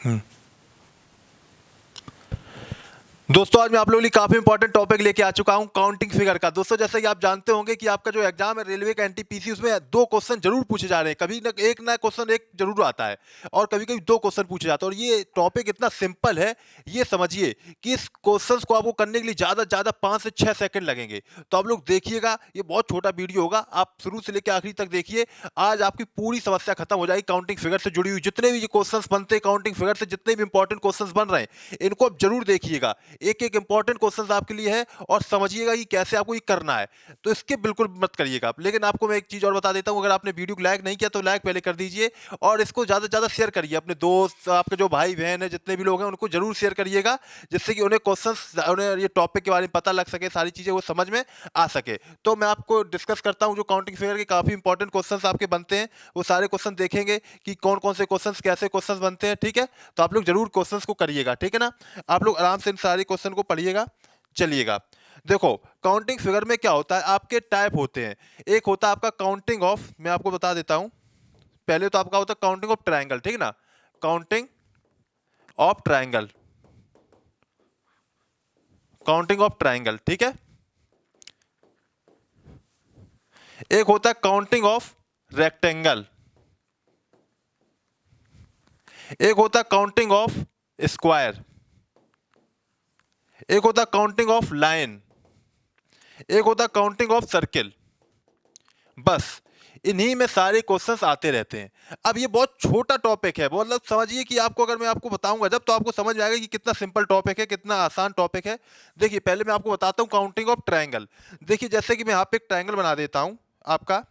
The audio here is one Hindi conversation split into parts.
हम्म। दोस्तों आज मैं आप लोगों के लिए काफी इंपॉर्टेंट टॉपिक लेके आ चुका हूं काउंटिंग फिगर का। दोस्तों जैसे कि आप जानते होंगे कि आपका जो एग्जाम है रेलवे का एनटीपीसी, उसमें दो क्वेश्चन जरूर पूछे जा रहे हैं। कभी ना क्वेश्चन एक जरूर आता है और कभी कभी दो क्वेश्चन पूछे जाते हैं। और ये टॉपिक इतना सिंपल है, ये समझिए कि इस क्वेश्चन को आपको करने के लिए ज्यादा से ज्यादा 5 से 6 सेकंड लगेंगे। तो आप लोग देखिएगा, ये बहुत छोटा वीडियो होगा, आप शुरू से लेकर आखिरी तक देखिए। आज आपकी पूरी समस्या खत्म हो जाएगी काउंटिंग फिगर से जुड़ी हुई। जितने भी क्वेश्चन बनते हैं काउंटिंग फिगर से, जितने भी इंपॉर्टेंट क्वेश्चन बन रहे हैं, इनको आप जरूर देखिएगा। एक एक इंपॉर्टेंट क्वेश्चन आपके लिए है और समझिएगा कि कैसे आपको ये करना है। तो स्किप बिल्कुल मत करिएगा आप। लेकिन आपको मैं एक चीज और बता देता हूं, अगर आपने वीडियो को लाइक नहीं किया तो लाइक पहले कर दीजिए और इसको ज्यादा से ज्यादा शेयर करिए अपने दोस्त, आपके जो भाई बहन है, जितने भी लोग हैं उनको जरूर शेयर करिएगा, जिससे कि उन्हें क्वेश्चन, उन्हें ये टॉपिक के बारे में पता लग सके, सारी चीजें वो समझ में आ सके। तो मैं आपको डिस्कस करता हूं जो काउंटिंग फिगर के काफी इंपॉर्टेंट क्वेश्चन आपके बनते हैं, वो सारे क्वेश्चन देखेंगे कि कौन कौन से क्वेश्चन कैसे क्वेश्चन बनते हैं। ठीक है, तो आप लोग जरूर क्वेश्चन को करिएगा, ठीक है ना। आप लोग आराम से इन सारे क्वेश्चन को पढ़िएगा। चलिएगा, देखो काउंटिंग फिगर में क्या होता है, आपके टाइप होते हैं। एक होता है आपका काउंटिंग ऑफ, मैं आपको बता देता हूं। पहले तो आपका होता है काउंटिंग ऑफ ट्रायंगल, ठीक है ना। Counting of triangle, counting of triangle, ठीक है। एक होता है काउंटिंग ऑफ रेक्टेंगल, एक होता है काउंटिंग ऑफ स्क्वायर, एक होता है काउंटिंग ऑफ लाइन, एक होता है काउंटिंग ऑफ सर्किल। बस इन्हीं में सारे क्वेश्चंस आते रहते हैं। अब ये बहुत छोटा टॉपिक है, मतलब समझिए कि आपको, अगर मैं आपको बताऊंगा जब, तो आपको समझ में आएगा कि कितना सिंपल टॉपिक है, कितना आसान टॉपिक है। देखिए पहले मैं आपको बताता हूं काउंटिंग ऑफ ट्रायंगल। देखिए जैसे कि मैं यहाँ पे एक ट्रायंगल बना देता हूं आपका।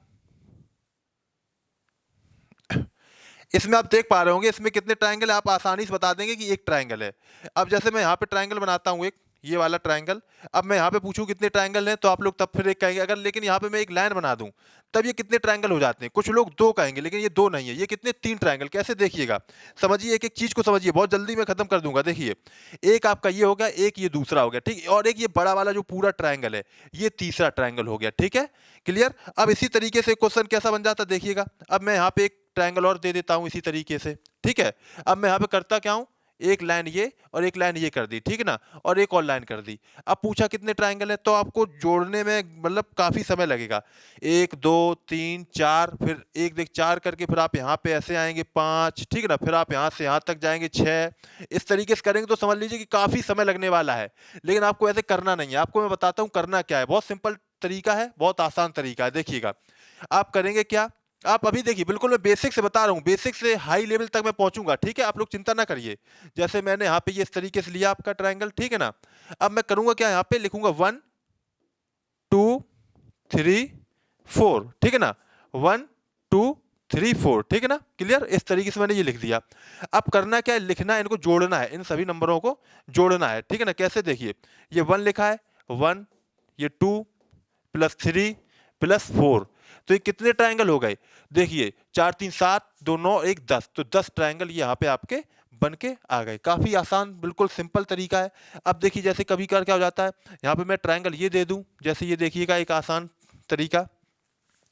इसमें आप देख पा रहे होंगे इसमें कितने ट्रायंगल है, आप आसानी से बता देंगे कि एक ट्रायंगल है। अब जैसे मैं यहाँ पे ट्रायंगल बनाता हूँ एक, ये वाला ट्रायंगल। अब मैं यहाँ पे पूछूं कितने ट्रायंगल हैं, तो आप लोग तब फिर एक कहेंगे। अगर लेकिन यहाँ पे मैं एक लाइन बना दूं, तब ये कितने ट्रायंगल हो जाते हैं। कुछ लोग दो कहेंगे, लेकिन ये दो नहीं है, ये कितने, तीन ट्रायंगल। कैसे, देखिएगा, समझिए, एक एक चीज को समझिए, बहुत जल्दी मैं खत्म कर दूंगा। देखिए, एक आपका ये हो गया, एक ये दूसरा हो गया, ठीक है, और एक ये बड़ा वाला जो पूरा ट्रायंगल है, ये तीसरा ट्रायंगल हो गया, ठीक है, क्लियर। अब इसी तरीके से क्वेश्चन कैसा बन जाता है, देखिएगा। अब मैं यहाँ पे एक ट्रायंगल और दे देता हूं इसी तरीके से, ठीक है। अब मैं यहाँ पे करता क्या हूं, एक लाइन ये और एक लाइन ये कर दी, ठीक है ना, और एक और लाइन कर दी। अब पूछा कितने ट्रायंगल है, तो आपको जोड़ने में मतलब काफी समय लगेगा। एक, दो, तीन, चार, फिर एक, देख, चार करके फिर आप यहाँ पे ऐसे आएंगे, पांच, ठीक है ना, फिर आप यहाँ से यहाँ तक जाएंगे, छह। इस तरीके से करेंगे तो समझ लीजिए कि काफी समय लगने वाला है। लेकिन आपको ऐसे करना नहीं है, आपको मैं बताता हूँ करना क्या है। बहुत सिंपल तरीका है, बहुत आसान तरीका है। देखिएगा, आप करेंगे क्या, आप अभी देखिए, बिल्कुल मैं बेसिक से बता रहा हूँ, बेसिक से हाई लेवल तक मैं पहुंचूंगा, ठीक है, आप लोग चिंता ना करिए। जैसे मैंने यहाँ पे ये इस तरीके से लिया आपका ट्रायंगल, ठीक है ना। अब मैं करूंगा क्या, यहाँ पे लिखूंगा 1 2 3 4, ठीक है ना, 1 2 3 4, ठीक है ना, क्लियर। इस तरीके से मैंने ये लिख दिया। अब करना क्या है, लिखना है, इनको जोड़ना है, इन सभी नंबरों को जोड़ना है, ठीक है ना। कैसे, देखिए, ये 1 लिखा है, 1, ये 2 प्लस 3 प्लस 4, तो ये कितने ट्रायंगल हो गए, देखिए, 4 3 7 2 9 1 10, तो 10 ट्रायंगल यहाँ पे आपके बन के आ गए। काफी आसान, बिल्कुल सिंपल तरीका है। अब देखिए, जैसे कभी कर क्या हो जाता है, यहाँ पे मैं ट्रायंगल ये दे दूं, जैसे ये देखिएगा एक आसान तरीका।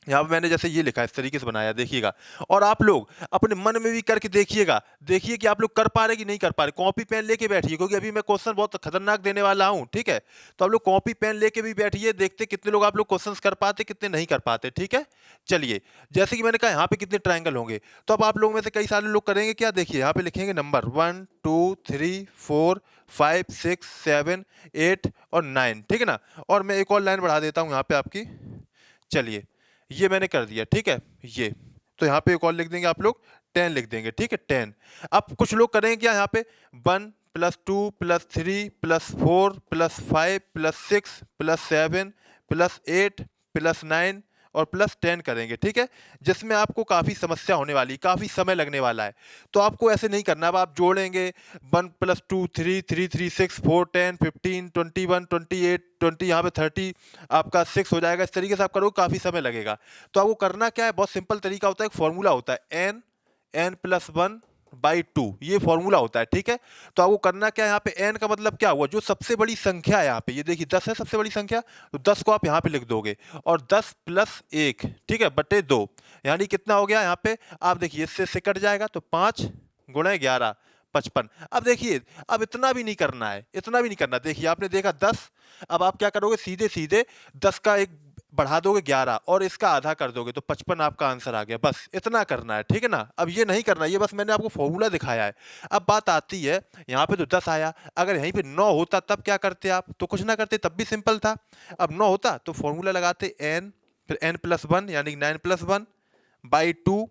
यहाँ पे मैंने जैसे ये लिखा है, इस तरीके से बनाया, देखिएगा। और आप लोग अपने मन में भी करके देखिएगा, देखिए कि आप लोग कर पा रहे कि नहीं कर पा रहे। कॉपी पेन लेके बैठिए, क्योंकि अभी मैं क्वेश्चन बहुत खतरनाक देने वाला हूँ, ठीक है। तो आप लोग कॉपी पेन लेके भी बैठिए, देखते कितने लोग आप लोग क्वेश्चंस कर पाते, कितने नहीं कर पाते, ठीक है। चलिए, जैसे कि मैंने कहा यहाँ पे कितने ट्रायंगल होंगे, तो अब आप लोगों में से कई सारे लोग करेंगे क्या, देखिए यहाँ पे लिखेंगे नंबर 1 2 3 4 5 6 7 8 और 9, ठीक है ना। और मैं एक और लाइन बढ़ा देता हूँ यहाँ पे आपकी। चलिए, ये मैंने कर दिया, ठीक है, ये। तो यहाँ पे एक और लिख देंगे आप लोग, 10 लिख देंगे, ठीक है, 10। अब कुछ लोग करेंगे क्या, यहाँ पे 1 +2 +3 +4 +5 +6 +7 +8 +9 और +10 करेंगे, ठीक है। जिसमें आपको काफी समस्या होने वाली, काफी समय लगने वाला है। तो आपको ऐसे नहीं करना। अब आप जोड़ेंगे 1 + 2 3 3 6 4 10 15 21 21 यहाँ पे 30, आपका 6 हो जाएगा। इस तरीके से आप करोगे, काफी समय लगेगा। तो आपको करना क्या है, बहुत सिंपल तरीका होता है, एक फॉर्मूला होता है, n+1/2, ये फॉर्मूला होता है, ठीक है। तो आपको करना क्या है, यहाँ पे n का मतलब क्या हुआ, जो सबसे बड़ी संख्या है, यहाँ पे ये देखिए 10 है सबसे बड़ी संख्या, तो 10 को आप यहाँ पे लिख दोगे, और 10 + 1, ठीक है, बटे 2, यानी कितना हो गया यहाँ पे, आप देखिए इससे कट जाएगा, तो 5 × 11, 55। अब देखिए, अब इतना भी नहीं करना है, इतना भी नहीं करना। देखिए आपने देखा 10, अब आप क्या करोगे, सीधे-सीधे 10 का 1 बढ़ा दोगे 11 और इसका आधा कर दोगे तो 55 आपका आंसर आ गया। बस इतना करना है, ठीक है ना? अब ये नहीं करना, ये बस मैंने आपको फ़ॉर्मूला दिखाया है। अब बात आती है, यहाँ पे तो 10 आया, अगर यहीं पे 9 होता तब क्या करते आप? तो कुछ ना करते, तब भी सिंपल था। अब 9 होता तो फ़ॉर्मूला लगाते n, फिर n+1 यानी 9+1 बाई 2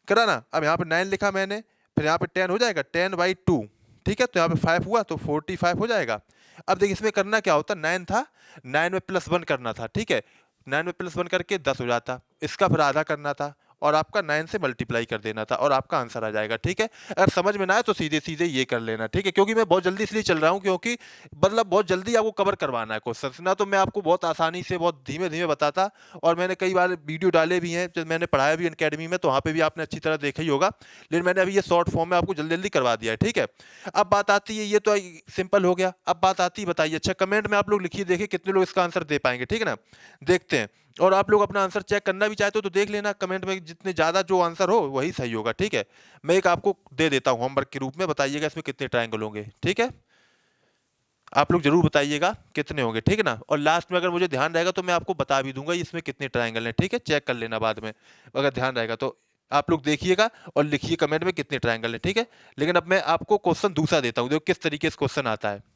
करा ना। अब यहाँ पे 9 लिखा मैंने, फिर यहाँ पे 10 हो जाएगा 10/2, ठीक है? तो यहाँ पे 5 हुआ तो 45 हो जाएगा। अब देखिए इसमें करना क्या होता, 9 था, 9 में +1 करना था, ठीक है? 9 में +1 करके 10 हो जाता, इसका फिर आधा करना था और आपका 9 से मल्टीप्लाई कर देना था और आपका आंसर आ जाएगा, ठीक है? अगर समझ में ना आए तो सीधे-सीधे ये कर लेना, ठीक है? क्योंकि मैं बहुत जल्दी इसलिए चल रहा हूँ, क्योंकि मतलब बहुत जल्दी आपको कवर करवाना है क्वेश्चंस, ना तो मैं आपको बहुत आसानी से बहुत धीमे-धीमे बताता। और मैंने कई बार वीडियो डाले भी हैं, जब मैंने पढ़ाया भी अकेडमी में, तो वहाँ पे भी आपने अच्छी तरह देखा ही होगा। लेकिन मैंने अभी ये शॉर्ट फॉर्म में आपको जल्दी-जल्दी करवा दिया है, ठीक है? अब बात आती है, ये तो सिंपल हो गया। अब बात आती है, बताइए, अच्छा कमेंट में आप लोग लिखिए, देखिए कितने लोग इसका आंसर दे पाएँगे, ठीक है ना? देखते हैं। और आप लोग अपना आंसर चेक करना भी चाहते हो तो देख लेना कमेंट में, जितने ज़्यादा जो आंसर हो वही सही होगा, ठीक है? मैं एक आपको दे देता हूँ होमवर्क के रूप में, बताइएगा इसमें कितने ट्रायंगल होंगे, ठीक है? आप लोग ज़रूर बताइएगा कितने होंगे, ठीक है ना? और लास्ट में अगर मुझे ध्यान रहेगा तो मैं आपको बता भी दूँगा इसमें कितने ट्रायंगल हैं, ठीक है? चेक कर लेना बाद में, अगर ध्यान रहेगा तो। आप लोग देखिएगा और लिखिए कमेंट में कितने ट्रायंगल हैं, ठीक है? लेकिन अब मैं आपको क्वेश्चन दूसरा देता हूँ, देखो किस तरीके से क्वेश्चन आता है।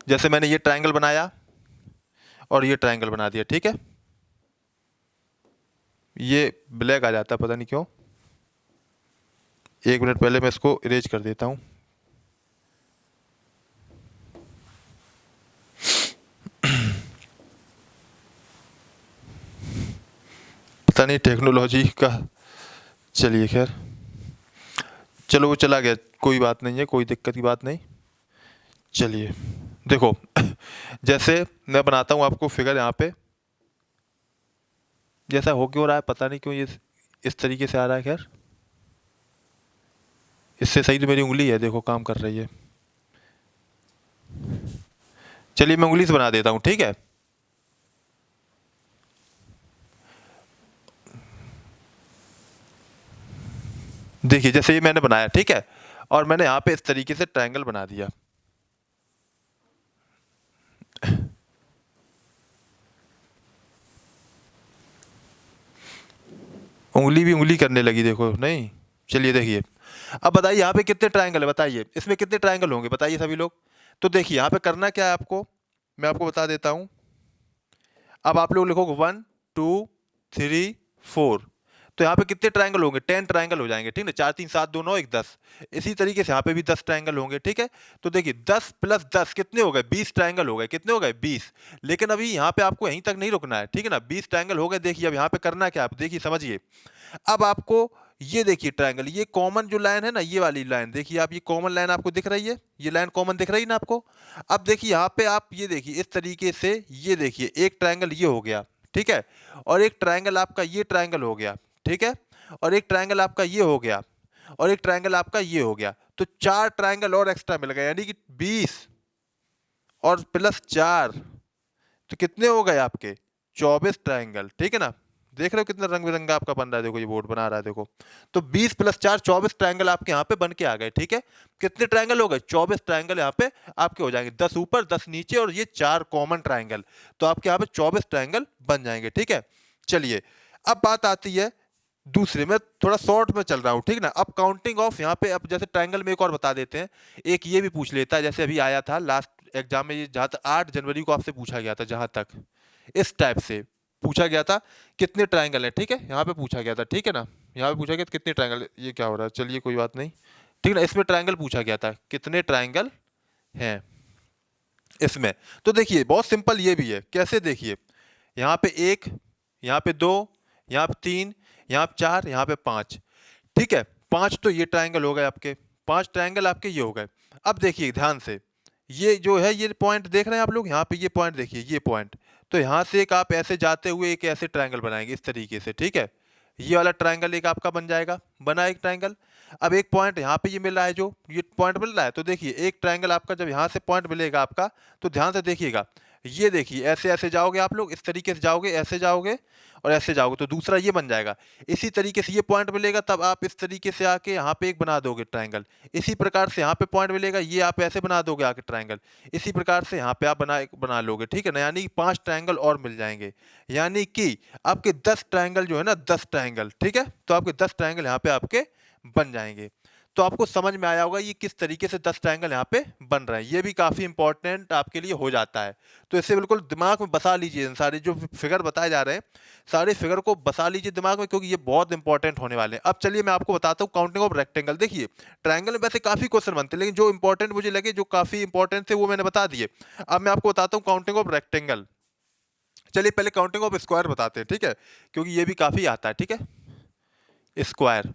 जैसे मैंने ये ट्रायंगल बनाया और ये ट्रायंगल बना दिया, ठीक है? ये ब्लैक आ जाता है, पता नहीं क्यों। 1 मिनट पहले मैं इसको इरेज कर देता हूँ। पता नहीं टेक्नोलॉजी का, चलिए खैर, चलो वो चला गया, कोई बात नहीं है, कोई दिक्कत की बात नहीं। चलिए देखो जैसे मैं बनाता हूँ आपको फिगर, यहाँ पे जैसा हो क्यों रहा है पता नहीं क्यों ये इस तरीके से आ रहा है। खैर इससे सही तो मेरी उंगली है, देखो काम कर रही है। चलिए मैं उंगली से बना देता हूँ, ठीक है? देखिए जैसे ये मैंने बनाया, ठीक है? और मैंने यहाँ पे इस तरीके से ट्रायंगल बना दिया। उंगली भी उंगली करने लगी, देखो नहीं। चलिए देखिए, अब बताइए यहाँ पे कितने ट्रायंगल है, बताइए इसमें कितने ट्रायंगल होंगे, बताइए सभी लोग। तो देखिए यहाँ पे करना क्या है आपको, मैं आपको बता देता हूँ। अब आप लोग लिखोगे 1 2 3 4, तो यहाँ पे कितने ट्रायंगल होंगे, 10 ट्रायंगल हो जाएंगे, ठीक है? 4 3 7 2 9 1 10। इसी तरीके से यहाँ पे भी 10 ट्रायंगल होंगे, ठीक है? तो देखिए 10 + 10 कितने हो गए, 20 ट्रायंगल हो गए। कितने हो गए, 20। लेकिन अभी यहाँ पे आपको यहीं तक नहीं रुकना है, ठीक है ना? 20 ट्रायंगल हो गए। देखिए अब यहाँ पे करना क्या, आप देखिए समझिए। अब आपको ये देखिए ट्रायंगल, ये कॉमन जो लाइन है ना, ये वाली लाइन देखिए आप, ये कॉमन लाइन आपको दिख रही है, ये लाइन कॉमन दिख रही है ना आपको। अब देखिए यहाँ पे आप ये देखिए इस तरीके से, ये देखिए एक ट्रायंगल ये हो गया, ठीक है? और एक ट्रायंगल आपका ये ट्रायंगल हो गया, ठीक है? और एक ट्रायंगल आपका ये हो गया और एक ट्रायंगल आपका ये हो गया। तो 4 ट्रायंगल और एक्स्ट्रा मिल गए, यानी कि 20 और +4, तो कितने हो गए आपके, 24 ट्रायंगल, ठीक है ना? देख रहे हो कितना रंग बिरंगा आपका बन रहा है, देखो ये बोर्ड बना रहा है, देखो। तो 20 + 4 24 ट्रायंगल आपके यहाँ पे बन के आ गए, ठीक है? कितने ट्रायंगल हो गए, 24 ट्रायंगल यहाँ पे आपके हो जाएंगे, 10 ऊपर 10 नीचे और ये 4 कॉमन ट्रायंगल। तो आपके यहाँ पे 24 ट्रायंगल बन जाएंगे, ठीक है? चलिए अब बात आती है दूसरे में, थोड़ा शॉर्ट में चल रहा हूँ, ठीक ना? अब काउंटिंग ऑफ, यहाँ पे अब जैसे ट्रायंगल में एक और बता देते हैं। एक ये भी पूछ लेता है, जैसे अभी आया था लास्ट एग्जाम में, ये जहाँ तक 8 जनवरी को आपसे पूछा गया था, जहाँ तक इस टाइप से पूछा गया था, कितने ट्रायंगल है, ठीक है? यहाँ पे पूछा गया था, ठीक है ना? यहाँ पे पूछा गया था कितने ट्रायंगल, ये क्या हो रहा है, चलिए कोई बात नहीं, ठीक ना? इसमें ट्रायंगल पूछा गया था, कितने ट्रायंगल हैं इसमें। तो देखिए बहुत सिंपल ये भी है, कैसे देखिए, यहाँ पे 1, यहाँ पे 2, यहाँ पे 3, यहाँ पे 4, यहाँ पे 5, ठीक है? 5 तो ये ट्रायंगल हो गए आपके, 5 ट्रायंगल आपके ये हो गए। अब देखिए ध्यान से, ये जो है ये पॉइंट देख रहे हैं आप लोग, यहाँ पे ये पॉइंट देखिए, ये पॉइंट, तो यहाँ से एक आप ऐसे जाते हुए एक ऐसे ट्रायंगल बनाएंगे इस तरीके से, ठीक है? ये वाला ट्रायंगल एक आपका बन जाएगा, बना एक ट्रायंगल। अब एक पॉइंट यहाँ पे ये मिल रहा है, जो ये पॉइंट मिल रहा है, तो देखिए एक ट्रायंगल आपका जब यहाँ से पॉइंट मिलेगा आपका, तो ध्यान से देखिएगा, ये देखिए ऐसे ऐसे जाओगे आप लोग, इस तरीके से जाओगे, ऐसे जाओगे और ऐसे जाओगे तो दूसरा ये बन जाएगा। इसी तरीके से ये पॉइंट मिलेगा, तब आप इस तरीके से आके यहाँ पे एक बना दोगे ट्रायंगल। इसी प्रकार से यहाँ पे पॉइंट मिलेगा, ये आप ऐसे बना दोगे आके ट्रायंगल। इसी प्रकार से यहाँ पे आप बना लोगे, ठीक है ना। यानी 5 ट्रायंगल और मिल जाएंगे। यानी कि आपके 10 ट्रायंगल जो है ना, 10 ट्रायंगल, ठीक है। तो आपके 10 ट्रायंगल यहाँ पे आपके बन जाएंगे। तो आपको समझ में आया होगा ये किस तरीके से 10 ट्रायंगल यहाँ पे बन रहे हैं। ये भी काफी इंपॉर्टेंट आपके लिए हो जाता है। तो इसे बिल्कुल दिमाग में बसा लीजिए, इन सारे जो फिगर बताए जा रहे हैं, सारे फिगर को बसा लीजिए दिमाग में, क्योंकि ये बहुत इंपॉर्टेंट होने वाले हैं। अब चलिए मैं आपको बताता हूँ काउंटिंग ऑफ रेक्टेंगल। देखिए ट्रायंगल में वैसे काफी क्वेश्चन बनते हैं, लेकिन जो इंपॉर्टेंट मुझे लगे, जो काफी इंपॉर्टेंट थे, वो मैंने बता दिए। अब मैं आपको बताता हूँ काउंटिंग ऑफ रेक्टेंगल। चलिए पहले काउंटिंग ऑफ स्क्वायर बताते हैं, ठीक है, क्योंकि ये भी काफी आता है, ठीक है। स्क्वायर,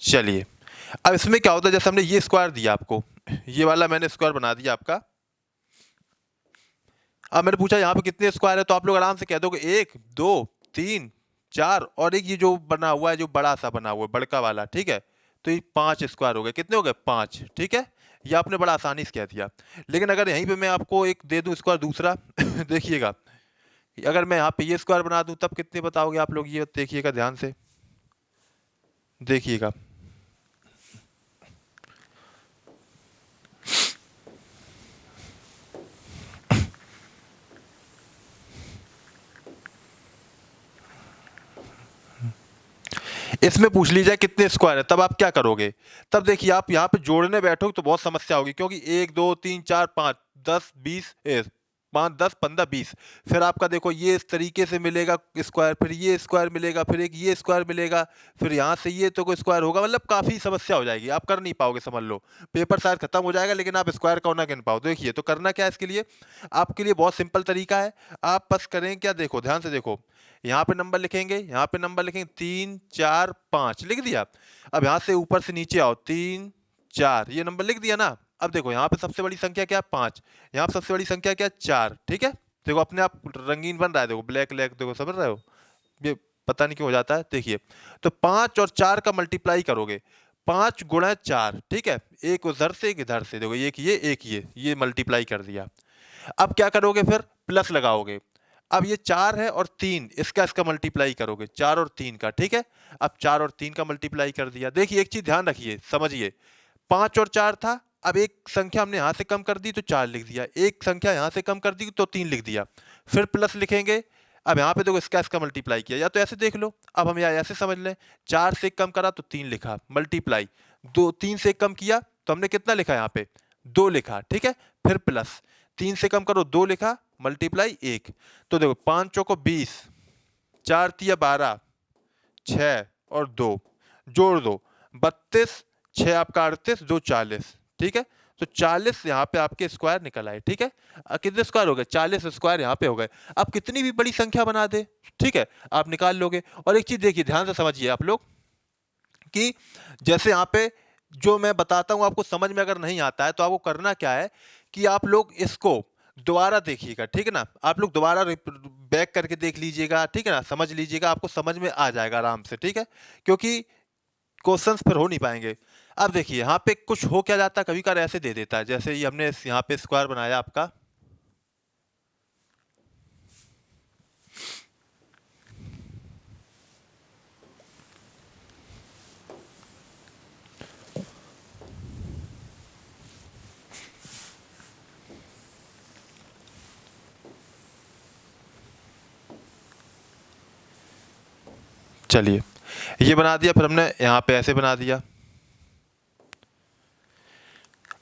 चलिए अब इसमें क्या होता है, जैसे हमने ये स्क्वायर दिया आपको, ये वाला मैंने स्क्वायर बना दिया आपका। अब मैंने पूछा यहाँ पे कितने स्क्वायर है, तो आप लोग आराम से कह दोगे 1 2 3 4 और एक ये जो बना हुआ है, जो बड़ा सा बना हुआ है, बड़का वाला, ठीक है। तो ये 5 स्क्वायर हो गए। कितने हो गए? 5, ठीक है। ये आपने बड़ा आसानी से कह दिया। लेकिन अगर यहीं पे मैं आपको एक दे दूं स्क्वायर दूसरा देखिएगा, अगर मैं यहाँ पे ये स्क्वायर बना दूं तब कितने बताओगे आप लोग? ये देखिएगा ध्यान से, देखिएगा। इसमें पूछ लीजिए कितने स्क्वायर है, तब आप क्या करोगे? तब देखिए आप यहाँ पे जोड़ने बैठोगे तो बहुत समस्या होगी, क्योंकि 1 2 3 4 5 10 20 5 10 15 20, फिर आपका देखो ये इस तरीके से मिलेगा स्क्वायर, फिर ये स्क्वायर मिलेगा, फिर एक ये स्क्वायर मिलेगा, फिर यहाँ से ये तो कोई स्क्वायर होगा, मतलब काफी समस्या हो जाएगी, आप कर नहीं पाओगे, समझ लो। पेपर शायद खत्म हो जाएगा, लेकिन आप स्क्वायर का ना गिन पाओ। देखिए तो करना क्या है इसके लिए, आपके लिए बहुत सिंपल तरीका है। आप बस करें क्या, देखो ध्यान से देखो, यहाँ पे नंबर लिखेंगे, यहाँ पे नंबर लिखेंगे, 3 4 5 लिख दिया। अब यहाँ से ऊपर से नीचे आओ, 3 4, ये नंबर लिख दिया ना। अब देखो यहाँ पे सबसे बड़ी संख्या क्या है? 5। यहाँ पे सबसे बड़ी संख्या क्या है? 4, ठीक है। देखो अपने आप रंगीन बन रहा है, देखो ब्लैक ब्लैक, देखो समझ रहे हो? ये पता नहीं क्यों हो जाता है, देखिए। तो 5 और 4 का मल्टीप्लाई करोगे, 5 गुणा 4, ठीक है। एक उधर से एक इधर से, देखो एक ये मल्टीप्लाई कर दिया। अब क्या करोगे? फिर प्लस लगाओगे। अब ये 4 है और 3, इसका मल्टीप्लाई करोगे, 4 और 3 का, ठीक है। अब 4 और 3 का मल्टीप्लाई कर दिया। देखिए एक चीज ध्यान रखिए, समझिए, 5 और 4 था, अब एक संख्या हमने यहां से कम कर दी तो 4 लिख दिया, एक संख्या यहां से कम कर दी तो 3 लिख दिया, फिर प्लस लिखेंगे। अब यहाँ पे देखो इसका मल्टीप्लाई किया, या तो ऐसे देख लो, अब हम यहाँ ऐसे समझ लें, 4 से कम करा तो 3 लिखा, मल्टीप्लाई, 3 से कम किया तो हमने कितना लिखा यहाँ पे? 2 लिखा, ठीक है। फिर प्लस, 3 से कम करो, 2 लिखा, मल्टीप्लाई 1। तो देखो 5 चौको 20, 4 तिया 12, 6 और 2 जोड़ दो, 32, 6 आपका 38, 2 40, ठीक है। तो 40 यहाँ पे आपके स्क्वायर निकल आए, ठीक है। कितने स्क्वायर हो गए? 40 स्क्वायर यहाँ पे हो गए। अब कितनी भी बड़ी संख्या बना दे, ठीक है, आप निकाल लोगे। और एक चीज देखिए, ध्यान से समझिए आप लोग, कि जैसे यहाँ पे जो मैं बताता हूँ आपको समझ में अगर नहीं आता है, तो आपको करना क्या है कि आप लोग इसको दोबारा देखिएगा, ठीक है ना। आप लोग दोबारा बैक करके देख लीजिएगा, ठीक है ना, समझ लीजिएगा, आपको समझ में आ जाएगा आराम से, ठीक है। क्योंकि क्वेश्चंस फिर हो नहीं पाएंगे। अब देखिए यहाँ पे कुछ हो क्या जाता है, कभी कभार ऐसे दे देता है, जैसे ये हमने यहाँ पे स्क्वायर बनाया आपका, चलिए ये बना दिया, फिर हमने यहाँ पे ऐसे बना दिया।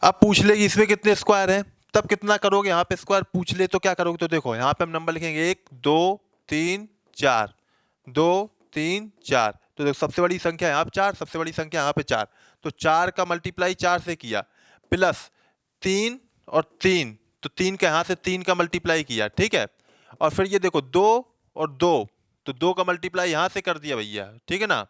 अब पूछ लेगी इसमें कितने स्क्वायर हैं, तब कितना करोगे? यहाँ पे स्क्वायर पूछ ले तो क्या करोगे? तो देखो यहाँ पे हम नंबर लिखेंगे 1 2 3 4, 2 3 4। तो देखो सबसे बड़ी संख्या यहाँ पे 4, सबसे बड़ी संख्या यहाँ पे 4, तो 4 का मल्टीप्लाई 4 से किया, प्लस 3 और 3, तो 3 का यहाँ से 3 का मल्टीप्लाई किया, ठीक है। और फिर ये देखो 2 और 2, तो 2 का मल्टीप्लाई यहाँ से कर दिया भैया, ठीक है ना।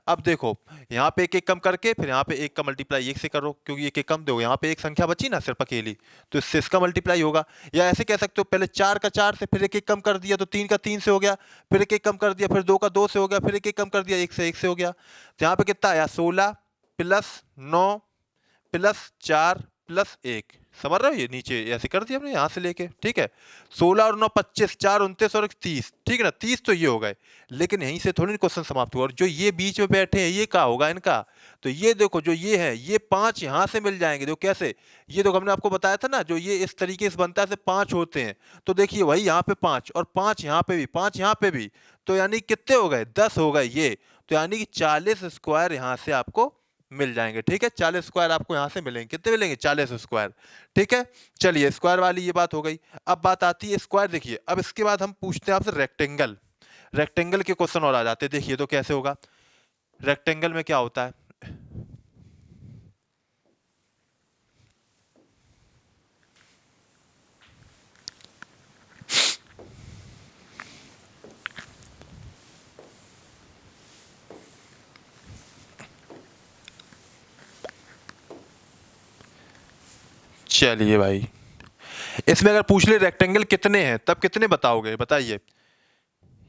अब देखो यहाँ पे एक एक कम करके, फिर यहाँ पे एक का मल्टीप्लाई एक से करो, क्योंकि एक एक कम दो, यहाँ पे एक संख्या बची ना सिर्फ अकेली, तो इससे इसका मल्टीप्लाई होगा। या ऐसे कह सकते हो, पहले 4 का 4 से, फिर एक एक कम कर दिया तो 3 का 3 से हो गया, फिर एक एक कम कर दिया, फिर 2 का 2 से हो गया, फिर एक एक कम कर दिया, 1 से हो गया। तो यहाँ पे कितना आया? 16 प्लस 9 +4+1, समझ रहे हो? ये नीचे ऐसे कर दिया हमने यहाँ से लेके, ठीक है। 16 और 9 25, 4 29 और 30, ठीक है ना। 30 तो ये हो गए, लेकिन यहीं से थोड़ी क्वेश्चन समाप्त हुआ। और जो ये बीच में बैठे हैं ये क्या होगा इनका? तो ये देखो जो ये है ये 5 यहाँ से मिल जाएंगे। देखो कैसे, ये देखो हमने आपको बताया था ना, जो ये इस तरीके से बनता है से 5 होते हैं। तो देखिए वही यहाँ पे 5 और 5 यहाँ पे भी, 5 यहाँ पे भी, तो यानी कितने हो गए? 10 हो गए ये। तो यानी कि 40 स्क्वायर यहाँ से आपको मिल जाएंगे, ठीक है। 40 स्क्वायर आपको यहाँ से मिलेंगे। कितने मिलेंगे? 40 स्क्वायर, ठीक है। चलिए स्क्वायर वाली ये बात हो गई। अब बात आती है स्क्वायर। देखिए अब इसके बाद हम पूछते हैं आपसे रेक्टेंगल। रेक्टेंगल के क्वेश्चन और आ जाते हैं। देखिए तो कैसे होगा रेक्टेंगल में, क्या होता है? चलिए भाई, इसमें अगर पूछ ले रेक्टेंगल कितने हैं तब कितने बताओगे? बताइए।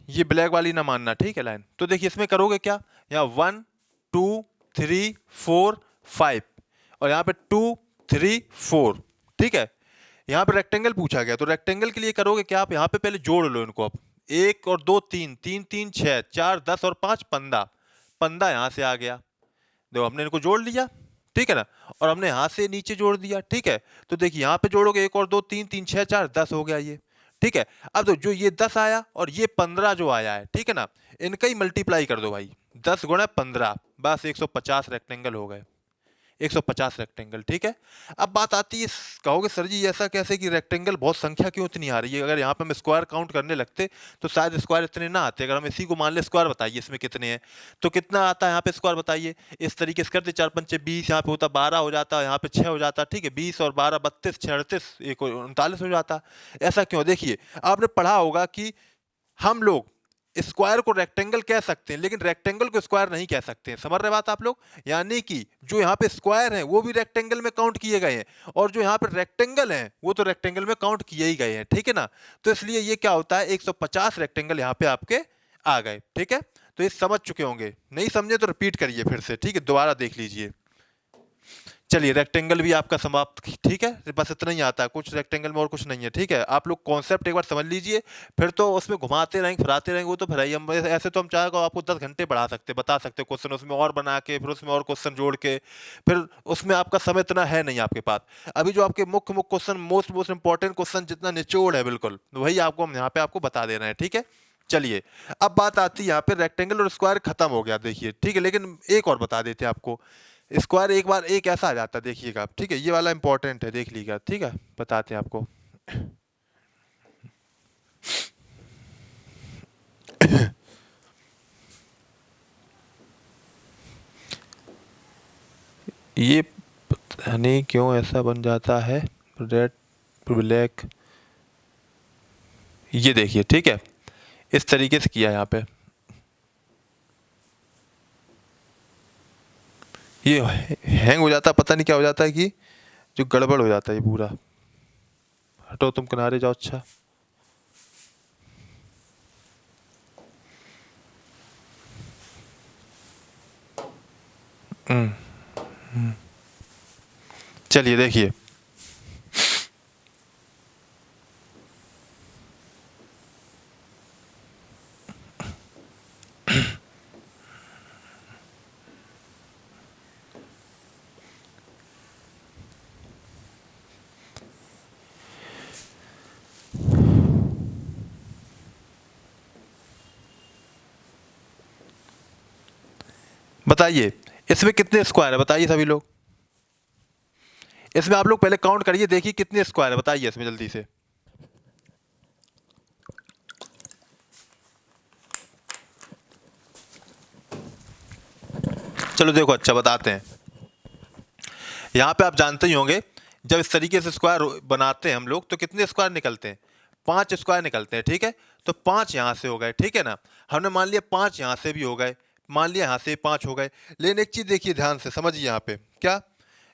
ये ब्लैक वाली ना मानना, ठीक है लाइन। तो देखिए इसमें करोगे क्या, यहाँ 1 2 3 4 5 और यहाँ पे 2 3 4, ठीक है। यहाँ पे रेक्टेंगल पूछा गया, तो रेक्टेंगल के लिए करोगे क्या आप? यहाँ पे पहले जोड़ लो इनको। अब 1 और 2 3, 3 3 6, 4 10 और 5 15, 15 यहाँ से आ गया। देखो हमने इनको जोड़ लिया, ठीक है ना। और हमने यहाँ से नीचे जोड़ दिया, ठीक है। तो देखिए यहाँ पे जोड़ोगे 1 और 2 3, 3 6 4 10 हो गया ये, ठीक है। अब तो जो ये 10 आया और ये 15 जो आया है, ठीक है ना, इनका ही मल्टीप्लाई कर दो भाई। 10 गुणा 15, बस 150 रेक्टेंगल हो गए। 150 रेक्टेंगल, ठीक है। अब बात आती है, कहोगे सर जी ऐसा कैसे कि रेक्टेंगल बहुत संख्या क्यों इतनी आ रही है? अगर यहाँ पे हम स्क्वायर काउंट करने लगते तो शायद स्क्वायर इतने ना आते। अगर हम इसी को मान ले स्क्वायर, बताइए इसमें कितने हैं, तो कितना आता है यहाँ पे स्क्वायर? बताइए। इस तरीके से करते 4 पंचे 20, यहाँ पे होता 12 हो जाता, यहाँ पे 6 हो जाता, ठीक है। 20 और 12 32, 6 38, 39 हो जाता। ऐसा क्यों? देखिए आपने पढ़ा होगा कि हम लोग स्क्वायर को रेक्टेंगल कह सकते हैं, लेकिन रेक्टेंगल को स्क्वायर नहीं कह सकते हैं। समझ रहे बात आप लोग? यानी कि जो यहाँ पे स्क्वायर हैं वो भी रेक्टेंगल में काउंट किए गए हैं, और जो यहाँ पे रेक्टेंगल हैं वो तो रेक्टेंगल में काउंट किए ही गए हैं, ठीक है ना। तो इसलिए ये क्या होता है, 150 रेक्टेंगल यहाँ पे आपके आ गए, ठीक है। तो ये समझ चुके होंगे, नहीं समझे तो रिपीट करिए फिर से, ठीक है, दोबारा देख लीजिए। चलिए रेक्टेंगल भी आपका समाप्त, ठीक है। बस इतना ही आता है, कुछ रेक्टेंगल में और कुछ नहीं है, ठीक है। आप लोग कॉन्सेप्ट एक बार समझ लीजिए, फिर तो उसमें घुमाते रहेंगे फिराते रहेंगे, वो तो फिर ही हम ऐसे तो हम चाहे तो आपको 10 घंटे पढ़ा सकते, बता सकते क्वेश्चन उसमें और बना के, फिर उसमें और क्वेश्चन जोड़ के, फिर उसमें आपका समय इतना है नहीं आपके पास। अभी जो आपके मुख्य मुख्य question, most most important question जितना निचोड़ है बिल्कुल, वही आपको हम यहाँ पे आपको बता दे रहे हैं, ठीक है। चलिए अब बात आती है यहाँ पे रेक्टेंगल और स्क्वायर खत्म हो गया, देखिए, ठीक है। लेकिन एक और बता देते हैं आपको, स्क्वायर एक बार एक ऐसा आ जाता है, देखिएगा आप, ठीक है। ये वाला इंपॉर्टेंट है, देख लीजिएगा, ठीक है, बताते हैं आपको। ये पता नहीं क्यों ऐसा बन जाता है, रेड ब्लैक, ये देखिए, ठीक है, इस तरीके से किया यहाँ पे, ये हैंग हो जाता है, पता नहीं क्या हो जाता है कि जो गड़बड़ हो जाता है ये पूरा। हटो तुम किनारे जाओ, अच्छा। चलिए देखिए, बताइए इसमें कितने स्क्वायर है, बताइए सभी लोग। इसमें आप लोग पहले काउंट करिए, देखिए कितने स्क्वायर है, बताइए इसमें जल्दी से। चलो देखो, अच्छा बताते हैं। यहाँ पे आप जानते ही होंगे, जब इस तरीके से स्क्वायर बनाते हैं हम लोग तो कितने स्क्वायर निकलते हैं? 5 स्क्वायर निकलते हैं, ठीक है। तो 5 यहाँ से हो गए, ठीक है ना। हमने मान लिया 5 यहाँ से भी हो गए, मान लिया यहाँ से 5 हो गए। लेकिन एक चीज देखिए, ध्यान से समझिए यहाँ पे क्या,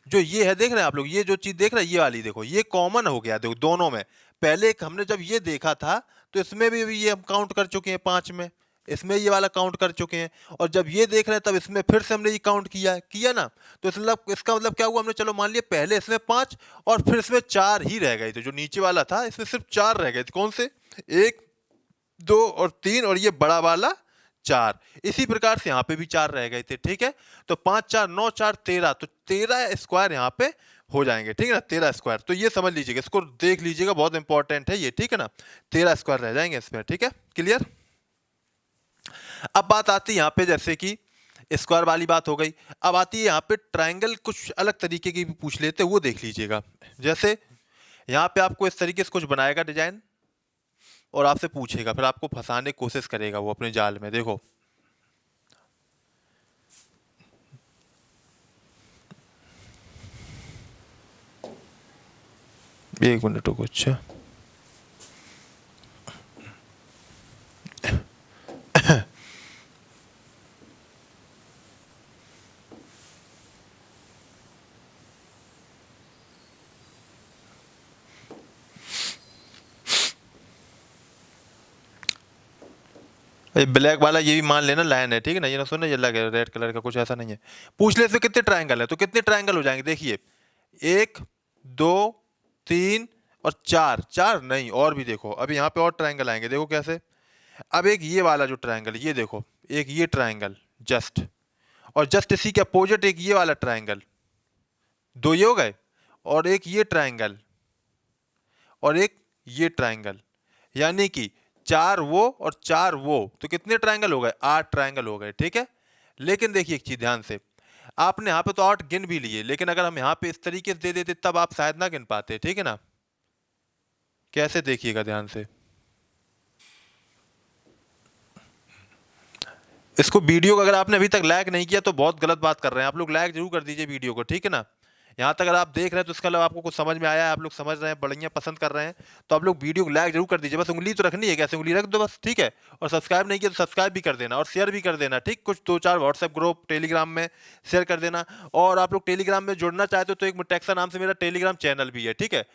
जो ये है देख रहे हैं आप लोग, ये जो चीज देख रहे हैं ये वाली, देखो ये कॉमन हो गया, देखो दोनों में। पहले एक हमने जब ये देखा था तो इसमें भी ये हम काउंट कर चुके हैं 5 में, इसमें ये वाला काउंट कर चुके हैं, और जब ये देख रहे हैं तब इसमें फिर से हमने ये काउंट किया ना। तो इसका मतलब क्या हुआ, हमने चलो मान लिया पहले इसमें 5 और फिर इसमें 4 ही रह गए थे। जो नीचे वाला था इसमें सिर्फ 4 रह गए थे। कौन से? 1, 2 और 3, और ये बड़ा वाला 4। इसी प्रकार से यहाँ पे भी 4 रह गए थे। ठीक है, तो 5 4 9 4 13, तो 13 स्क्वायर यहाँ पे हो जाएंगे। ठीक है ना, 13 स्क्वायर। तो ये समझ लीजिएगा, इसको देख लीजिएगा, बहुत इंपॉर्टेंट है ये। ठीक है ना, 13 स्क्वायर रह जाएंगे इसमें। ठीक है, क्लियर। अब बात आती है यहाँ पे, जैसे कि स्क्वायर वाली बात हो गई, अब आती है यहाँ पे ट्रायंगल। कुछ अलग तरीके की भी पूछ लेते हैं, वो देख लीजिएगा। जैसे यहाँ पे आपको इस तरीके से कुछ बनाएगा डिजाइन और आपसे पूछेगा, फिर आपको फंसाने की कोशिश करेगा वो अपने जाल में। देखो, एक मिनट रुको। अच्छा, ब्लैक वाला ये भी मान लेना लाइन है। ठीक है ना, ये ना सुनना, ये लगे रेड कलर का, कुछ ऐसा नहीं है। पूछ ले इसमें कितने ट्रायंगल है, तो कितने ट्रायंगल हो जाएंगे? देखिए, 1 2 3 और 4। 4 नहीं, और भी देखो, अभी यहाँ पे और ट्रायंगल आएंगे। देखो कैसे। अब एक ये वाला जो ट्रायंगल, ये देखो, एक ये ट्रायंगल जस्ट, और जस्ट इसी के अपोजिट एक ये वाला ट्रायंगल। 2 ये हो गए, और एक ये ट्रायंगल, और एक ये ट्रायंगल। यानी कि 4 वो और 4 वो, तो कितने ट्रायंगल हो गए? 8 ट्रायंगल हो गए। ठीक है, लेकिन देखिए एक चीज ध्यान से, आपने यहाँ पे तो 8 गिन भी लिए, लेकिन अगर हम यहाँ पे इस तरीके से दे देते तब आप शायद ना गिन पाते। ठीक है ना, कैसे देखिएगा ध्यान से इसको। वीडियो को अगर आपने अभी तक लाइक नहीं किया तो बहुत गलत बात कर रहे हैं आप लोग। लाइक जरूर कर दीजिए वीडियो को। ठीक है ना, यहाँ तक अगर आप देख रहे हैं तो इसका मतलब आपको कुछ समझ में आया है, आप लोग समझ रहे हैं, बढ़िया पसंद कर रहे हैं, तो आप लोग वीडियो को लाइक जरूर कर दीजिए। बस उंगली तो रखनी है, कैसे उंगली रख दो बस। ठीक है, और सब्सक्राइब नहीं किया तो सब्सक्राइब भी कर देना, और शेयर भी कर देना। ठीक, कुछ 2 4 व्हाट्सएप ग्रुप, टेलीग्राम में शेयर कर देना। और आप लोग टेलीग्राम में जुड़ना चाहते हो तो एक मुटेक्सा नाम से मेरा टेलीग्राम चैनल भी है। ठीक है,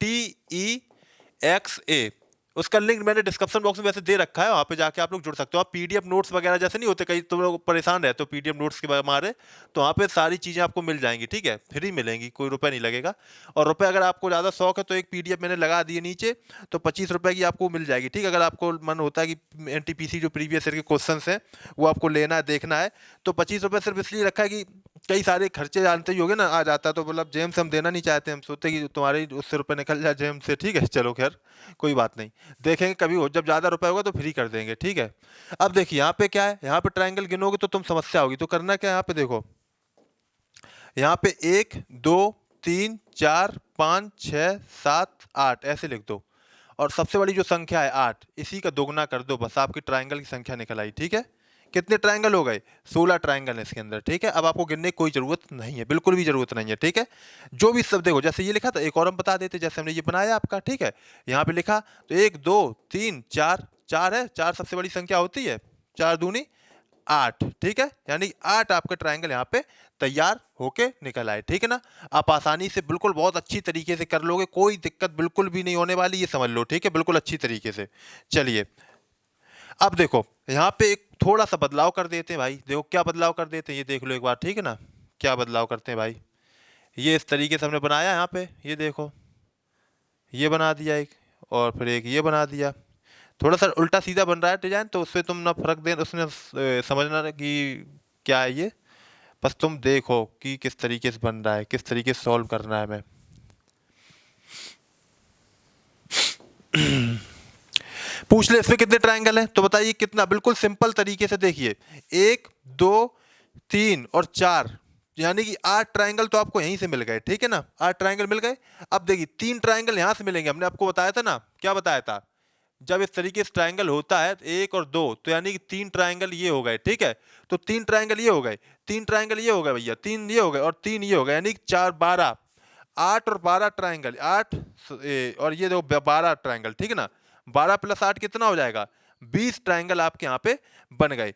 MITEXA, उसका लिंक मैंने डिस्क्रिप्शन बॉक्स में वैसे दे रखा है, वहां पे जाके आप लोग जुड़ सकते हो। आप पीडीएफ नोट्स वगैरह जैसे नहीं होते, कई तुम लोग परेशान रहते हो पीडीएफ नोट्स के मारे, तो वहां पे सारी चीजें आपको मिल जाएंगी। ठीक है, फ्री मिलेंगी, कोई रुपए नहीं लगेगा। और रुपए अगर आपको ज्यादा शौक है तो एक पीडीएफ मैंने लगा दी है नीचे, तो 25 रुपए की आपको मिल जाएगी। ठीक है, अगर आपको मन होता है कि एनटीपीसी जो प्रीवियस ईयर के क्वेश्चन है वो आपको लेना है, देखना है, तो 25 रुपए सिर्फ इसलिए रखा है कि कई सारे खर्चे जानते ही होगे ना, आ जाता है, तो मतलब जेम से हम देना नहीं चाहते, हम सोचते कि तुम्हारे उससे रुपए निकल जाए जेम से। ठीक है, चलो खैर कोई बात नहीं, देखेंगे कभी हो, जब ज्यादा रुपए होगा तो फ्री कर देंगे। ठीक है, अब देखिए यहाँ पे क्या है, यहाँ पे ट्रायंगल गिनोगे तो तुम समस्या होगी। तो करना क्या है, यहाँ पे देखो, यहाँ पे 1 2 3 4 5 6 7 8 ऐसे लिख दो, और सबसे बड़ी जो संख्या है 8, इसी का दोगुना कर दो, बस आपकी ट्रायंगल की संख्या निकल आई। ठीक है, कितने ट्रायंगल हो गए? 16 ट्रायंगल है इसके अंदर। ठीक है, अब आपको गिनने की कोई जरूरत नहीं है, बिल्कुल भी जरूरत नहीं है। ठीक है, जो भी सब देखो, जैसे ये लिखा था, एक और हम बता देते, जैसे हमने ये बनाया आपका। ठीक है, यहाँ पे लिखा तो 1 2 3 4, 4 है, 4 सबसे बड़ी संख्या होती है, 4 दूनी 8। ठीक है, यानी 8 आपका ट्रायंगल यहाँ पे तैयार होके निकल आए। ठीक है ना, आप आसानी से बिल्कुल बहुत अच्छी तरीके से कर लोगे, कोई दिक्कत बिल्कुल भी नहीं होने वाली, ये समझ लो। ठीक है, बिल्कुल अच्छी तरीके से। चलिए, अब देखो यहाँ पे एक थोड़ा सा बदलाव कर देते हैं भाई। देखो क्या बदलाव कर देते हैं, ये देख लो एक बार। ठीक है ना, क्या बदलाव करते हैं भाई, ये इस तरीके से हमने बनाया यहाँ पे, ये देखो, ये बना दिया एक, और फिर एक ये बना दिया। थोड़ा सा उल्टा सीधा बन रहा है डिजाइन, तो उससे तुम ना फर्क दे, उसमें समझना ना कि क्या है ये, बस तुम देखो कि किस तरीके से बन रहा है, किस तरीके से सॉल्व करना है हमें। पूछ ले इसमें कितने ट्रायंगल हैं, तो बताइए कितना। बिल्कुल सिंपल तरीके से देखिए, 1 2 3 और 4, यानी कि 8 ट्रायंगल तो आपको यहीं से मिल गए। ठीक है ना, 8 ट्रायंगल मिल गए। अब देखिए 3 ट्रायंगल यहां से मिलेंगे, हमने आपको बताया था ना, क्या बताया था, जब इस तरीके से ट्रायंगल होता है 1 और 2, तो यानी कि 3 ट्रायंगल ये हो गए। ठीक है, तो 3 ट्रायंगल ये हो गए, 3 ट्रायंगल ये हो गए भैया, 3 ये हो गए और 3 ये हो गए, यानी कि 4 12, 8 और 12 ट्रायंगल, 8 और ये देखो 12 ट्रायंगल। ठीक है ना, 12 + 8 कितना हो जाएगा, 20 ट्रायंगल आपके यहाँ पे बन गए।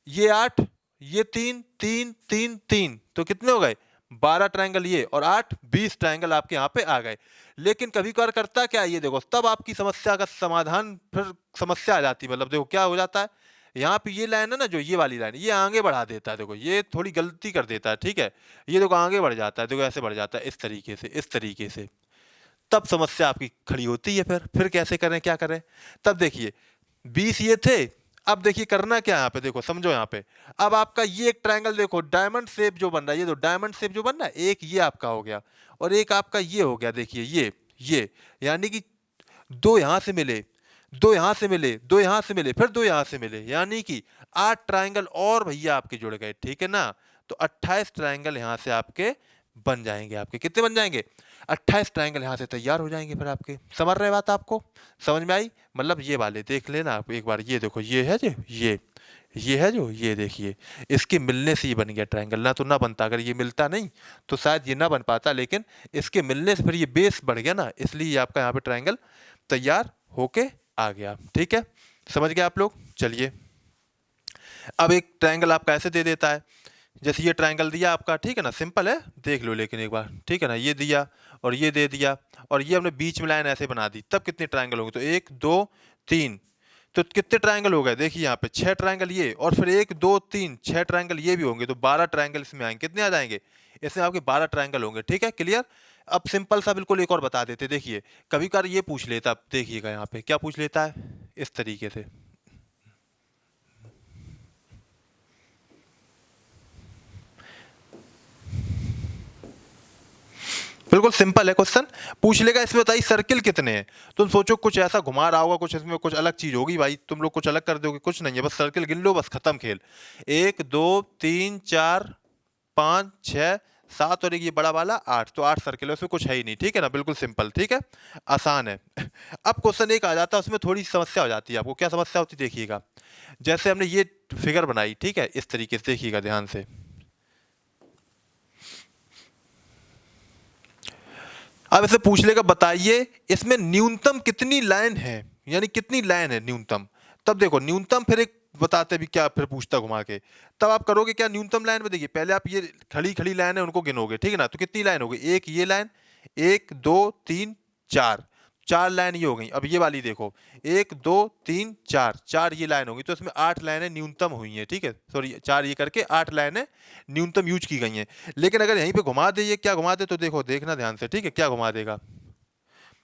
ये 8, ये 3 3 3 3, तो कितने हो गए, 12 ट्रायंगल ये और 8 20 ट्रायंगल आपके यहाँ पे आ गए। लेकिन कभी कभार करता क्या है ये देखो, तब आपकी समस्या का समाधान फिर समस्या आ जाती है। मतलब देखो क्या हो जाता है, यहाँ पे ये लाइन है ना, जो ये वाली लाइन, ये आगे बढ़ा देता है। देखो ये थोड़ी गलती कर देता है, ठीक है। ये देखो आगे बढ़ जाता है, देखो ऐसे बढ़ जाता है, इस तरीके से, इस तरीके से। तब समस्या आपकी खड़ी होती है। फिर कैसे करें, क्या करें? तब देखिए 20 ये थे। अब देखिए करना क्या है यहाँ पे, देखो समझो यहाँ पे। अब आपका ये एक ट्रायंगल देखो, डायमंड शेप जो बन रहा है, ये तो डायमंड शेप जो बन रहा है, एक ये आपका हो गया और एक आपका ये हो गया। देखिए ये यानी कि दो यहाँ से मिले, दो यहाँ से मिले, दो यहाँ से मिले, फिर दो यहाँ से मिले, यानी कि 8 ट्रायंगल और भैया आपके जुड़ गए, ठीक है ना। तो 28 ट्रायंगल यहाँ से आपके बन जाएंगे। आपके कितने बन जाएंगे? 28 ट्रायंगल यहाँ से तैयार हो जाएंगे। फिर आपके समझ रहे बात, आपको समझ में आई? मतलब ये वाले देख लेना आप एक बार, ये देखो ये है जो ये है जो, ये देखिए इसके मिलने से ये बन गया ट्रायंगल। ना तो ना बनता, अगर ये मिलता नहीं तो शायद ये ना बन पाता, लेकिन इसके मिलने से फिर ये बेस बढ़ गया ना, इसलिए ये आपका यहाँ पे ट्रायंगल तैयार होके आ गया। ठीक है, समझ गए आप लोग? चलिए अब एक ट्रायंगल आपका ऐसे दे देता है, जैसे ये ट्रायंगल दिया आपका, ठीक है ना, सिंपल है, देख लो लेकिन एक बार, ठीक है ना। ये दिया और ये दे दिया और ये हमने बीच में लाइन ऐसे बना दी, तब कितने ट्रायंगल होंगे? तो 1 2 3, तो कितने ट्रायंगल हो गए? देखिए यहाँ पे 6 ट्रायंगल ये, और फिर 1 2 3 6 ट्रायंगल ये भी होंगे, तो 12 ट्रायंगल इसमें आएंगे। कितने आ जाएंगे? इसमें आपके 12 ट्रायंगल होंगे। ठीक है, क्लियर? अब सिंपल सा बिल्कुल एक और बता देते, देखिए कभी कभार ये पूछ लेता, अब देखिएगा यहाँ पे क्या पूछ लेता है, इस तरीके से। बिल्कुल सिंपल है क्वेश्चन, पूछ लेगा इसमें बताइए सर्किल कितने हैं। तुम सोचो कुछ ऐसा घुमा रहा होगा, कुछ इसमें कुछ अलग चीज होगी भाई, तुम लोग कुछ अलग कर दोगे, कुछ नहीं है, बस सर्किल गिन लो, बस खत्म खेल। 1 2 3 4 5 6 7 और एक ये बड़ा वाला 8, तो 8 सर्किल है, उसमें कुछ है ही नहीं। ठीक है ना, बिल्कुल सिंपल, ठीक है, आसान है। अब क्वेश्चन एक आ जाता है, उसमें थोड़ी समस्या हो जाती है। आपको क्या समस्या होती है देखिएगा, जैसे हमने ये फिगर बनाई, ठीक है, इस तरीके से देखिएगा ध्यान से। अब इसे पूछ लेगा बताइए इसमें न्यूनतम कितनी लाइन है, यानी कितनी लाइन है न्यूनतम। तब देखो न्यूनतम फिर एक बताते भी क्या, फिर पूछता घुमा के, तब आप करोगे क्या न्यूनतम लाइन में? देखिए पहले आप ये खड़ी खड़ी लाइन है उनको गिनोगे, ठीक है ना। तो कितनी लाइन हो गई? एक ये लाइन, 1 2 3 4, 4 लाइन ये हो गई। अब ये वाली देखो, 1 2 3 4, 4 ये लाइन होगी, तो इसमें 8 लाइनें न्यूनतम हुई हैं। ठीक है, सॉरी 4 ये करके 8 लाइनें न्यूनतम यूज की गई हैं। लेकिन अगर यहीं पे घुमा दे, ये क्या घुमा दे, तो देखो देखना ध्यान से, ठीक है, क्या घुमा देगा,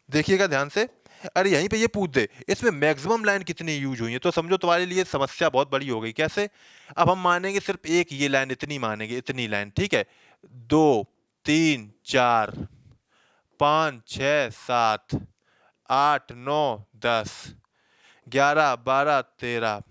देखिएगा ध्यान से। अरे यहीं पे ये पूछ दे इसमें मैक्सिमम लाइन कितनी यूज हुई है, तो समझो तुम्हारे लिए समस्या बहुत बड़ी हो गई। कैसे? अब हम मानेंगे सिर्फ एक ये लाइन, इतनी मानेंगे, इतनी लाइन, ठीक है। 2 3 4 5 6 7 8 9 10 11 12 13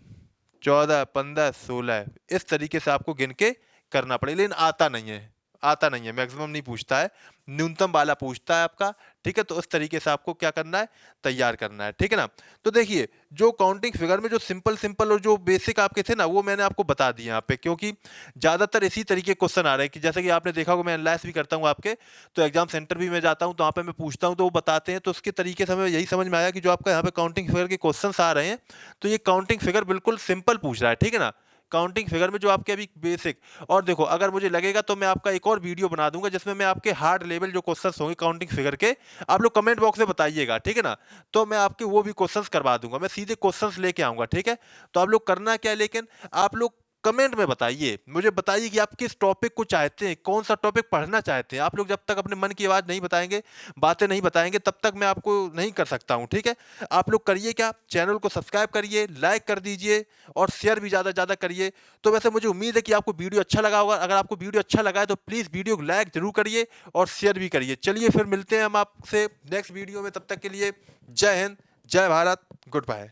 14 15 16, इस तरीके से आपको गिन के करना पड़ेगा। लेकिन आता नहीं है, आता नहीं है, मैक्सिमम नहीं पूछता है, न्यूनतम वाला पूछता है आपका। ठीक है, तो उस तरीके से आपको क्या करना है, तैयार करना है। ठीक है ना। तो देखिए जो काउंटिंग फिगर में जो सिंपल सिंपल और जो बेसिक आपके थे ना, वो मैंने आपको बता दिए यहाँ पे, क्योंकि ज्यादातर इसी तरीके क्वेश्चन आ रहे हैं कि जैसे कि आपने देखा होगा, मैं एनालाइज भी करता हूँ आपके, तो एग्जाम सेंटर भी मैं जाता हूँ, तो वहाँ पे मैं पूछता हूँ तो वो बताते हैं, तो उसके तरीके से हमें यही समझ में आया कि जो आपका यहाँ पे काउंटिंग फिगर के क्वेश्चन आ रहे हैं, तो ये काउंटिंग फिगर बिल्कुल सिंपल पूछ रहा है। ठीक है ना, काउंटिंग फिगर में जो आपके अभी बेसिक, और देखो अगर मुझे लगेगा तो मैं आपका एक और वीडियो बना दूंगा जिसमें मैं आपके हार्ड लेवल जो क्वेश्चंस होंगे काउंटिंग फिगर के, आप लोग कमेंट बॉक्स में बताइएगा, ठीक है ना। तो मैं आपके वो भी क्वेश्चंस करवा दूंगा, मैं सीधे क्वेश्चंस लेके आऊंगा। ठीक है, तो आप लोग करना क्या है, लेकिन आप लोग कमेंट में बताइए, मुझे बताइए कि आप किस टॉपिक को चाहते हैं, कौन सा टॉपिक पढ़ना चाहते हैं। आप लोग जब तक अपने मन की आवाज़ नहीं बताएंगे, बातें नहीं बताएंगे, तब तक मैं आपको नहीं कर सकता हूं। ठीक है, आप लोग करिए क्या, चैनल को सब्सक्राइब करिए, लाइक कर दीजिए और शेयर भी ज़्यादा से ज़्यादा करिए। तो वैसे मुझे उम्मीद है कि आपको वीडियो अच्छा लगा होगा। अगर आपको वीडियो अच्छा लगा है तो प्लीज़ वीडियो को लाइक जरूर करिए और शेयर भी करिए। चलिए फिर मिलते हैं हम आपसे नेक्स्ट वीडियो में, तब तक के लिए जय हिंद, जय भारत, गुड बाय।